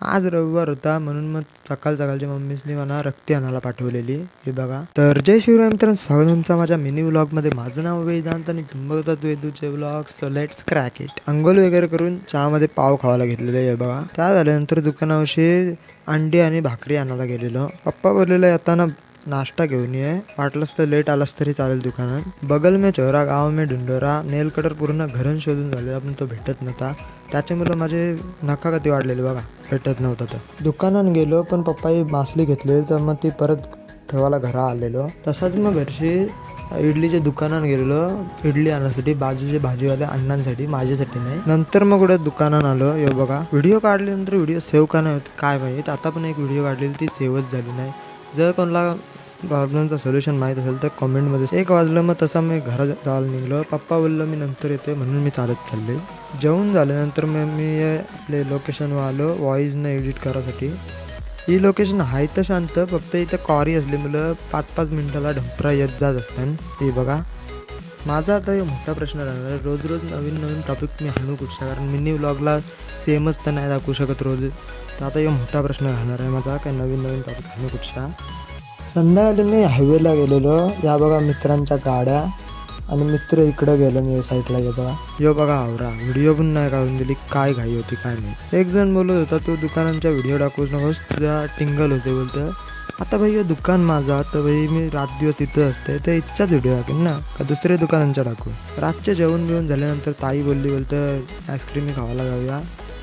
आज रविवार होता म्हणून मग सकाळच्या मम्मीसनी मला रक्ती आणायला पाठवलेली. हे बघा. तर जय शिवराय मित्रांनो, स्वागत तुमचं माझ्या मिनी व्लॉगमध्ये. माझं नाव वेदांत आणि तुम्ही बघतात वेदूचे vlog. So let's crack it. अंघोळ वगैरे करून चहामध्ये पाव खावायला घेतलेले. हे बघा. त्या झाल्यानंतर दुकानावशी अंडी आणि भाकरी आणायला गेलेलो. पप्पा बोललेलं येताना नाश्ता घेऊन ये, वाटलंच तर लेट आलास तरी चालेल दुकानात. बगल में चोरा गाव में ढुंढोरा. नेल कटर पूर्ण घरून शोधून झालेला पण तो भेटत नव्हता. त्याच्यामुळे माझे नका कधी वाढलेले बघा, भेटत नव्हता. तर दुकानात गेलो पण पप्पाही मासली घेतली, तर मग ती परत ठेवायला घरा आलेलो. तसाच मग घरची इडलीच्या दुकानात गेलेलो इडली आणण्यासाठी, बाजूचे भाजीवाल्या अण्णांसाठी, माझ्यासाठी नाही. नंतर मग कुठे दुकानात आलो. हे बघा, व्हिडिओ काढल्यानंतर व्हिडिओ सेव्ह का नाही होत काय माहीत. आता पण एक व्हिडिओ काढलेली ती सेव्हच झाली नाही. जर कोणाला प्रॉब्लेमचं सोल्युशन माहीत असेल तर कॉमेंटमध्ये. 1 वाजलं मग तसा मी घरात जायला निघलो. पप्पा बोललो मी नंतर येते म्हणून मी चालत चालले. जेवून झाल्यानंतर मग मी आपले लोकेशनवर आलो व्हॉईसनं एडिट करायसाठी. ही लोकेशन आहे तर शांत, फक्त इथं कॉरी असली मुलं 5-5 मिनिटाला ढंपरा येत जात असतात. हे बघा, माझा आता हे मोठा प्रश्न राहणार आहे, रोज रोज नवीन नवीन टॉपिक मी हाणू कुठचा, कारण मिनी व्लॉगला सेमच तर नाही दाखवू शकत रोज. तर आता हे मोठा प्रश्न राहणार आहे माझा, काय नवीन नवीन टॉपिक हाणू कुठचा. संध्याकाळी मी हायवेला गेलेलो. या बघा मित्रांच्या गाड्या, आणि मित्र इकडं गेलो मी साईडला. हे बघा, यो बघा आवरा, व्हिडिओ पण नाही काढून दिली. काय घाई होती काय नाही. एक जण बोलत होता तू दुकानांच्या व्हिडिओ टाकूच नकोस, तुझ्या टिंगल होते बोलतं. आता भाई दुकान माझा, तर भाई मी रात दिवस इथं असते तर इच्छाच व्हिडिओ टाकेन ना, का दुसऱ्या दुकानांच्या टाकू. रातचे जेवण बिवून झाल्यानंतर ताई बोलतं आईस्क्रीम खावायला जाऊया.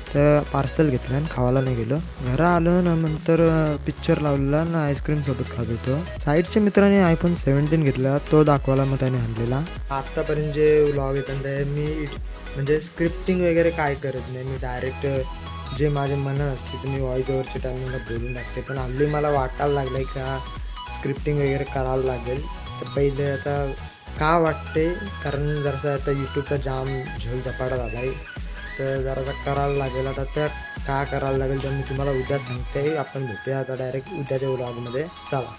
तर पार्सल घेतलं आणि खावायला नाही गेलो. घरा आलं ना, नंतर पिक्चर लावलेला ना, आईस्क्रीम सोबत खात होतो. साईडच्या मित्राने iPhone 17 घेतला, तो दाखवायला मग त्याने आणलेला. आत्तापर्यंत जे व्लॉग येतात मी म्हणजे स्क्रिप्टिंग वगैरे काय करत नाही. मी डायरेक्ट जे माझे मनात असते ते मी व्हॉइस ओव्हरच्या टायमिंगला बोलून टाकते. पण हल्ली मला वाटायला लागलं आहे का स्क्रिप्टिंग वगैरे करायला लागेल. तर पहिले आता का वाटते, कारण जरासा आता यूट्यूबचा जाम झोल झपाटा झाला आहे, तर जरा करायला लागेल. आता त्या का करायला लागेल तर मी तुम्हाला उद्या सांगते. आपण भेटूया आता डायरेक्ट उद्याच्या व्लॉगमध्ये. चला.